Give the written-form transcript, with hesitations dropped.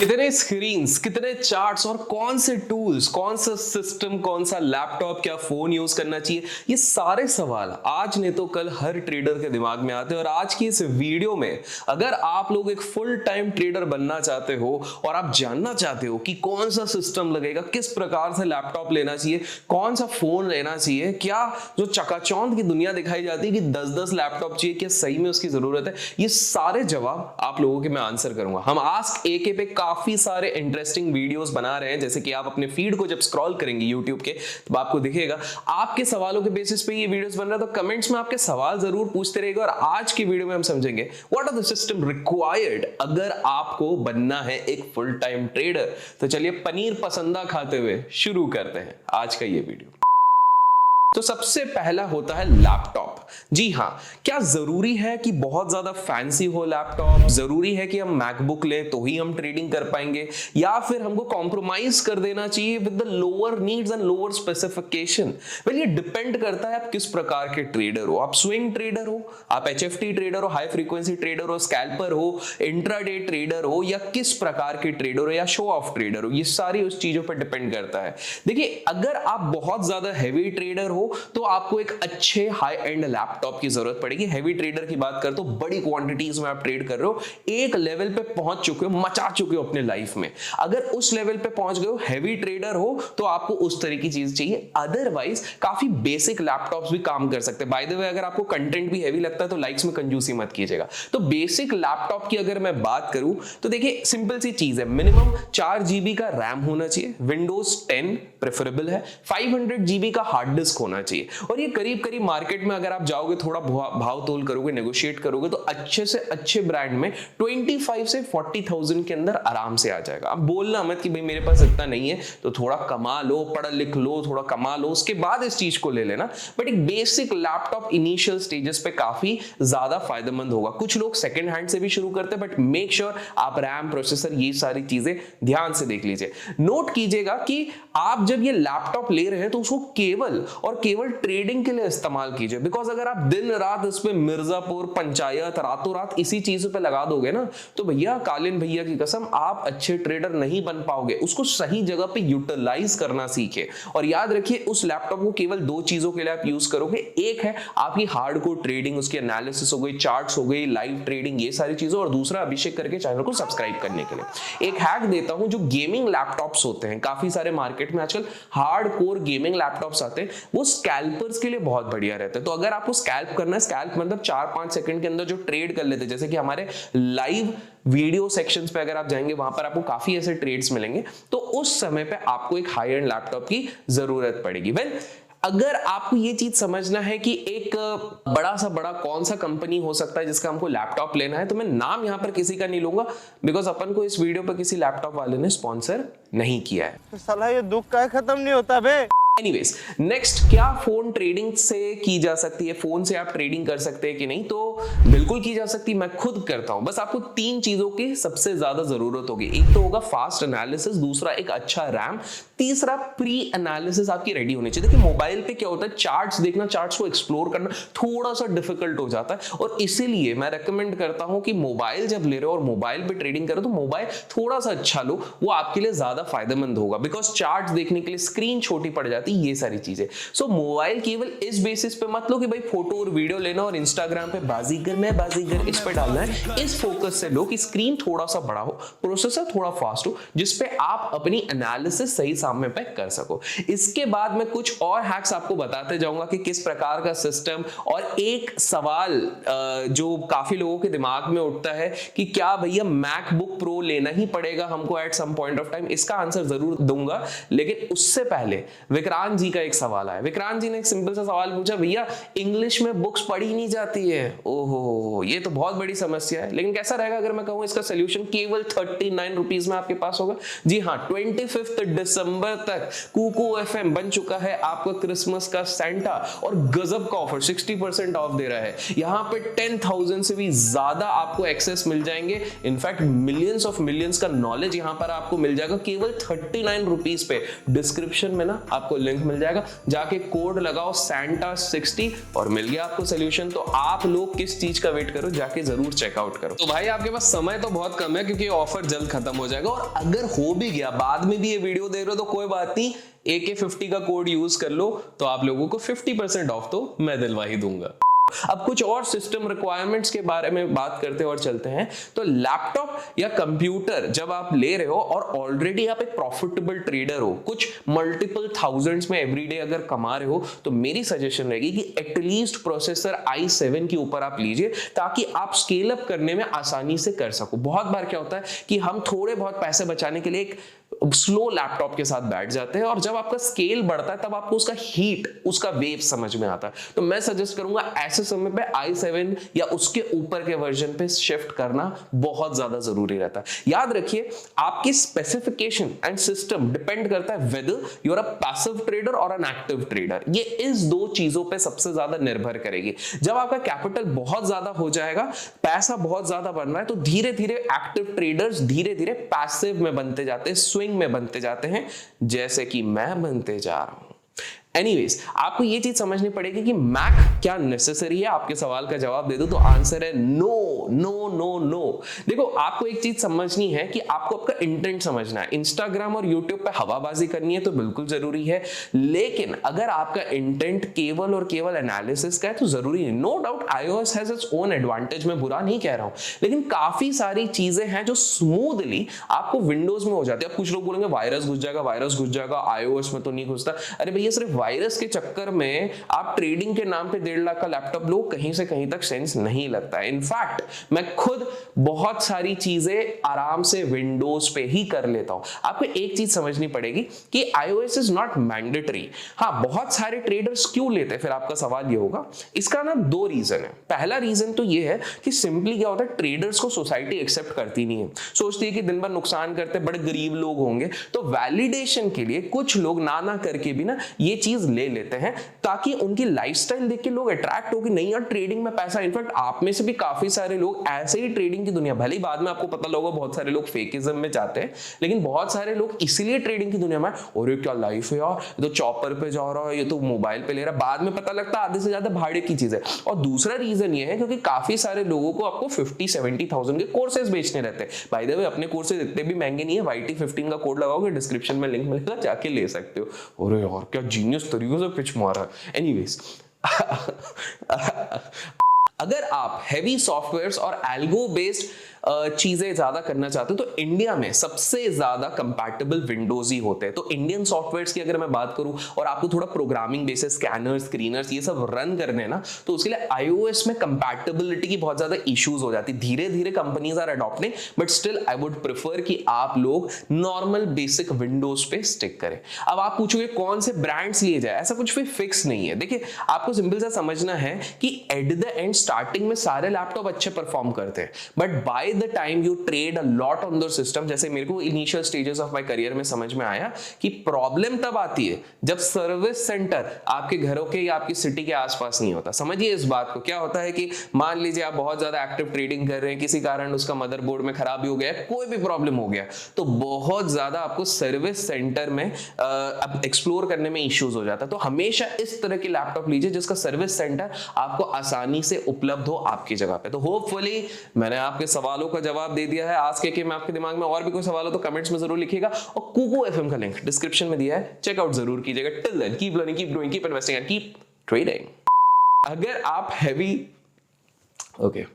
कितने स्क्रीन्स, कितने चार्ट्स और कौन से टूल्स, कौन सा सिस्टम, कौन सा लैपटॉप, क्या फोन यूज करना चाहिए, ये सारे सवाल आज नहीं तो कल हर ट्रेडर के दिमाग में आते हैं। और आज की इस वीडियो में अगर आप लोग एक फुल टाइम ट्रेडर बनना चाहते हो और आप जानना चाहते हो कि कौन सा सिस्टम लगेगा, किस प्रकार से लैपटॉप लेना चाहिए, कौन सा फोन लेना चाहिए, क्या जो चकाचौंध की दुनिया दिखाई जाती है कि 10-10 लैपटॉप चाहिए, क्या सही में उसकी जरूरत है, ये सारे जवाब आप लोगों के मैं आंसर करूंगा। हम आस्क एके पे काफी सारे इंटरेस्टिंग वीडियोस बना रहे हैं, जैसे कि आप अपने फीड को जब स्क्रॉल करेंगे यूट्यूब के तो आपको दिखेगा आपके सवालों के बेसिस पे ये वीडियोस बन रहा है। तो कमेंट्स में आपके सवाल जरूर पूछते रहेगा और आज की वीडियो में हम समझेंगे what are the system required अगर आपको बनना है एक फुल टाइम ट्रेडर। तो चलिए पनीर पसंदा खाते हुए शुरू करते हैं आज का ये वीडियो। तो सबसे पहला होता है लैपटॉप। जी हां, क्या जरूरी है कि बहुत ज्यादा फैंसी हो लैपटॉप? जरूरी है कि हम मैकबुक लें तो ही हम ट्रेडिंग कर पाएंगे, या फिर हमको कॉम्प्रोमाइज कर देना चाहिए with the lower needs and lower specification? Well, ये डिपेंड करता है आप किस प्रकार के ट्रेडर हो। आप स्विंग ट्रेडर हो, आप एचएफटी ट्रेडर हो, हाई फ्रीक्वेंसी ट्रेडर हो, स्कैल्पर हो, इंट्राडे ट्रेडर हो, या किस प्रकार के ट्रेडर हो, या शो ऑफ ट्रेडर हो, ये सारी उस चीजों पर डिपेंड करता है। देखिए, अगर आप बहुत ज्यादा हैवी ट्रेडर हो तो आपको एक अच्छे हाई एंड लैपटॉप की जरूरत पड़ेगी। हैवी ट्रेडर की बात कर तो बड़ी क्वांटिटीज में आप ट्रेड कर रहे हो, एक लेवल पे पहुंच चुके हो, मचा चुके हो अपने लाइफ में। अगर उस लेवल पे पहुंच गए हो, हैवी ट्रेडर हो, तो आपको उस तरह की चीज चाहिए। अदरवाइज काफी बेसिक लैपटॉप्स भी काम कर सकते हैं। बाय द वे, अगर आपको कंटेंट भी हैवी लगता है तो लाइक्स में कंजूसी मत कीजिएगा। तो बेसिक लैपटॉप की अगर मैं बात करूं तो देखिए सिंपल सी चीज है, मिनिमम 4 GB का रैम होना चाहिए, विंडोज 10 प्रेफरेबल है, 500 GB का हार्ड डिस्क होना चाहिए। और ये करीब करीब मार्केट में अगर आप जाओगे, थोड़ा भाव तोल करोगे, नेगोशिएट करोगे, तो अच्छे से अच्छे ब्रांड में 25 से 40,000 के अंदर आराम से आ जाएगा। अब बोलना मत कि भाई मेरे पास इतना नहीं है, तो थोड़ा कमा लो, पढ़ लिख लो, थोड़ा कमा लो, उसके बाद इस चीज को ले लेना। बट एक बेसिक लैपटॉप इनिशियल स्टेजेस पे काफी ज्यादा फायदेमंद होगा। कुछ लोग सेकंड हैंड से भी शुरू करते हैं, बट मेक श्योर आप रैम, प्रोसेसर, ये सारी चीजें ध्यान से देख लीजिए। नोट कीजिएगा कि आप जब ये लैपटॉप ले रहे हैं तो उसको केवल और केवल ट्रेडिंग के लिए इस्तेमाल कीजिए। बिकॉज अगर आप दिन रात इस पे मिर्जापुर, पंचायत, रातों रात इसी चीजों पे लगा दोगे ना, तो भैया, कालिन भैया की कसम, आप अच्छे ट्रेडर नहीं बन पाओगे। उसको सही जगह पे यूटिलाइज करना सीखे। और याद रखिए, उस लैपटॉप को केवल 2 चीजों के लिए आप यूज करोगे। एक है आपकी हार्डकोर ट्रेडिंग, उसकी एनालिसिस हो गई, चार्ट्स हो गई, लाइव ट्रेडिंग, ये सारी चीजों। और दूसरा, अभिषेक करके चैनल को सब्सक्राइब करने के लिए एक हैक देता हूं। जो गेमिंग लैपटॉप्स होते हैं, काफी सारे मार्केट में आजकल हार्डकोर गेमिंग लैपटॉप्स आते हैं, वो स्कैल्पर्स के लिए बहुत बढ़िया रहते हैं। तो अगर आपको स्कैल्प करना है, स्कैल्प मतलब 4-5 सेकंड के अंदर जो ट्रेड कर लेते हैं, जैसे कि हमारे लाइव वीडियो सेक्शंस पे अगर आप जाएंगे, वहां पर आपको काफी ऐसे ट्रेड्स मिलेंगे, तो उस समय पे आपको एक हाई एंड लैपटॉप की जरूरत पड़ेगी। वेल, अगर आपको ये चीज समझना है कि एक बड़ा सा बड़ा कौन सा कंपनी हो सकता है जिसका हमको लैपटॉप लेना है, तो मैं नाम यहां पर किसी का नहीं लूंगा, बिकॉज अपन को इस वीडियो पर किसी लैपटॉप वाले ने स्पॉन्सर नहीं किया है। तो साला ये दुख का खत्म नहीं होता बे। एनीवेज, नेक्स्ट, क्या फोन ट्रेडिंग से की जा सकती है? फोन से आप ट्रेडिंग कर सकते हैं कि नहीं? तो बिल्कुल की जा सकती है, मैं खुद करता हूं। बस आपको 3 चीजों की सबसे ज्यादा जरूरत होगी। एक तो होगा फास्ट एनालिसिस, दूसरा एक अच्छा रैम, तीसरा प्री एनालिसिस आपकी रेडी होनी चाहिए। देखिए, मोबाइल पे क्या होता है, चार्ट्स देखना, चार्ट्स को एक्सप्लोर करना थोड़ा सा डिफिकल्ट हो जाता है। और इसीलिए मैं रेकमेंड करता हूं कि मोबाइल जब ले रहे हो और मोबाइल पे ट्रेडिंग करो, तो मोबाइल थोड़ा सा अच्छा लो, वो आपके लिए ज्यादा फायदेमंद होगा। बिकॉज चार्ट्स देखने के लिए स्क्रीन छोटी पड़ जाती, ये सारी चीजें। सो मोबाइल केवल इस बेसिस पे मत लो कि भाई फोटो और वीडियो लेना और इंस्टाग्राम पे बाजीगर मैं बाजीगर इस पे डालना है। इस फोकस से लो कि स्क्रीन थोड़ा सा बड़ा हो, प्रोसेसर थोड़ा फास्ट हो, जिसपे आप अपनी एनालिसिस सही सामने पे कर सको। इसके बाद मैं कुछ और हैक्स आपको बताते जाऊंगा कि किस प्रकार का सिस्टम। और एक सवाल जो काफी लोगों के दिमाग में उठता है कि क्या भैया मैकबुक प्रो लेना ही पड़ेगा हमको at some point of time? इसका आंसर जरूर दूंगा, लेकिन उससे पहले विक्रांत जी का एक सवाल आया। विक्रांत जी ने एक सिंपल सा सवाल पूछा, भैया इंग्लिश में बुक्स पढ़ी नहीं जाती है। ओहो, ये तो बहुत बड़ी समस्या है। लेकिन कैसा रहेगा अगर मैं कहूं इसका सोल्यूशन केवल 39 रुपीज में आपके पास होगा? जी हाँ, 25 दिसंबर तक कुकू एफएम बन चुका है आपका क्रिसमस का सेंटा, और गजब का ऑफर 60% ऑफ दे रहा है। यहाँ पे 10,000 से भी ज्यादा आपको एक्सेस मिल जाएंगे। इनफैक्ट मिलियंस ऑफ मिलियंस का नॉलेज यहाँ पर आपको मिल जाएगा केवल 39 रुपीज पे। डिस्क्रिप्शन में ना आपको लिंक मिल जाएगा, जाके कोड लगाओ Santa60 और मिल गया आपको सोल्यूशन। तो आप लोग किस चीज का वेट करो, जाके जरूर चेकआउट करो। तो भाई आपके पास समय तो बहुत कम है क्योंकि ऑफर जल्द खत्म हो जाएगा, और अगर हो भी गया बाद में भी ये वीडियो देख रहे हो तो कोई बात नहीं, AK50 का कोड यूज कर लो तो आप लोगों को 50% ऑफ तो मैं दिलवा ही दूंगा। अब कुछ और सिस्टम रिक्वायरमेंट्स के बारे में बात करते हैं और चलते हैं। तो लैपटॉप या कंप्यूटर जब आप ले रहे हो और ऑलरेडी आप एक प्रॉफिटेबल ट्रेडर हो, कुछ मल्टीपल थाउजेंड्स में एवरीडे अगर कमा रहे हो, तो मेरी सजेशन रहेगी कि एटलीस्ट प्रोसेसर i7 के ऊपर आप लीजिए, ताकि आप स्केल अप करने में आसानी से कर सको। बहुत बार क्या होता है कि हम थोड़े बहुत पैसे बचाने के लिए एक स्लो लैपटॉप के साथ बैठ जाते हैं, और जब आपका स्केल बढ़ता है तब आपको उसका हीट, उसका वेव समझ में आता है। तो मैं सजेस्ट करूंगा ऐसे समय पे i7 या उसके ऊपर के वर्जन पे शिफ्ट करना बहुत ज्यादा जरूरी रहता है। याद रखिए, आपकी स्पेसिफिकेशन एंड सिस्टम डिपेंड करता है whether you are a passive trader और एन एक्टिव ट्रेडर। ये इस दो चीजों पे सबसे ज्यादा निर्भर करेगी। जब आपका कैपिटल बहुत ज्यादा हो जाएगा, पैसा बहुत ज्यादा बन रहा है, तो धीरे धीरे एक्टिव ट्रेडर्स धीरे धीरे पैसिव में बनते जाते हैं, स्विंग में बनते जाते हैं, जैसे कि मैं बनते जा रहा हूं। एनीवेज, आपको ये चीज समझनी पड़ेगी कि मैक क्या नेसेसरी है। आपके सवाल का जवाब दे दूं तो आंसर है नो नो नो नो। देखो, आपको एक चीज समझनी है कि आपको आपका इंटेंट समझना है। इंस्टाग्राम और यूट्यूब पे हवाबाजी करनी है तो बिल्कुल जरूरी है, लेकिन अगर आपका इंटेंट केवल और केवल एनालिसिस का है तो जरूरी नहीं। No doubt iOS has its own advantage, मैं बुरा नहीं कह रहा हूं, लेकिन काफी सारी चीजें हैं जो स्मूथली आपको विंडोज में हो जाती है। अब कुछ लोग बोलेंगे वायरस घुस जाएगा, iOS में तो नहीं घुसता। अरे भैया, सिर्फ वायरस के चक्कर में आप ट्रेडिंग के नाम पे 1.5 लाख का लैपटॉप लो, कहीं से कहीं तक सेंस नहीं लगता है। इनफैक्ट मैं खुद बहुत सारी चीजें आराम से विंडोज पे ही कर लेता हूं। आपको एक चीज समझनी पड़ेगी कि iOS इज नॉट मैंडेटरी। हाँ, बहुत सारे ट्रेडर्स क्यों लेते हैं, फिर आपका सवाल ये होगा। इसका ना 2 रीजन है। पहला रीजन तो ये है कि सिंपली क्या होता है, ट्रेडर्स को सोसाइटी एक्सेप्ट करती नहीं है, सोचती है कि दिन भर नुकसान करते बड़े गरीब लोग होंगे, तो वैलिडेशन के लिए कुछ लोग ना करके भी ना ये चीज ले लेते हैं, ताकि उनकी लाइफस्टाइल देख के लोग अट्रैक्ट हो कि नहीं यार, ट्रेडिंग में पैसा। इनफैक्ट आप में से भी काफी सारे लोग ऐसे ही ट्रेडिंग की दुनिया, भले ही बाद में आपको पता होगा बहुत सारे लोग फेकिज्म में जाते हैं, लेकिन बहुत सारे लोग इसलिए ट्रेडिंग की दुनिया में, और क्या लाइफ है यार, ये तो चॉपर पे जा रहा है, ये तो मोबाइल पे ले रहा है, बाद में पता लगता है आधे से ज्यादा भाड़े की चीज है। और दूसरा रीजन ये है क्योंकि काफी सारे लोगों को आपको 50-70,000 के कोर्सेज बेचने रहते हैं। बाय द वे, अपने कोर्सेज इतने भी महंगे नहीं है, YT15 का कोड लगाओगे, डिस्क्रिप्शन में लिंक मिलेगा, जाके ले सकते हो। अरे यार, क्या जीनियस तरीके से पिच मारा। एनीवेज, अगर आप हैवी सॉफ्टवेयर्स और एल्गो बेस्ड चीजें ज्यादा करना चाहते हो तो इंडिया में सबसे ज्यादा कंपैटिबल विंडोज ही होते हैं। तो इंडियन सॉफ्टवेयर्स की अगर मैं बात करूं और आपको थोड़ा प्रोग्रामिंग बेसिस, स्कैनर्स, स्क्रीनर्स ये सब रन करने ना, तो उसके लिए iOS में कंपैटिबिलिटी की बहुत ज्यादा इश्यूज हो जाती है। धीरे धीरे companies are adopting, but still I would prefer कि आप लोग नॉर्मल बेसिक विंडोज पे स्टिक करें। अब आप पूछोगे कौन से ब्रांड्स लिए जाए, ऐसा कुछ भी फिक्स नहीं है। देखिए, आपको सिंपल सा समझना है कि एट द एंड स्टार्टिंग में सारे लैपटॉप अच्छे परफॉर्म करते हैं, but by the time you trade a lot on the system, जैसे मेरे को initial stages of my career में समझ में आया कि प्रॉब्लम तब आती है जब सर्विस सेंटर आपके घरों के या आपकी सिटी के आसपास नहीं होता। समझिए इस बात को। क्या होता है कि मान लीजिए आप बहुत ज्यादा एक्टिव ट्रेडिंग कर रहे हैं, किसी कारण उसका मदरबोर्ड में खराबी हो गया, कोई भी प्रॉब्लम हो गया, तो बहुत ज्यादा आपको सर्विस सेंटर में अब एक्सप्लोर करने में इश्यूज हो जाता है। तो हमेशा इस तरह के लैपटॉप लीजिए जिसका सर्विस सेंटर आपको आसानी से उपलब्ध हो आपकी जगह पे। तो होपफुली मैंने आपके सवालों का जवाब दे दिया है। आज के मैं आपके दिमाग में और भी कोई सवाल हो तो कमेंट्स में जरूर लिखिएगा, और कुकू एफएम का लिंक डिस्क्रिप्शन में दिया है, चेकआउट जरूर कीजिएगा। Till then keep learning, keep growing, keep investing and keep trading. अगर आप हैवी ओके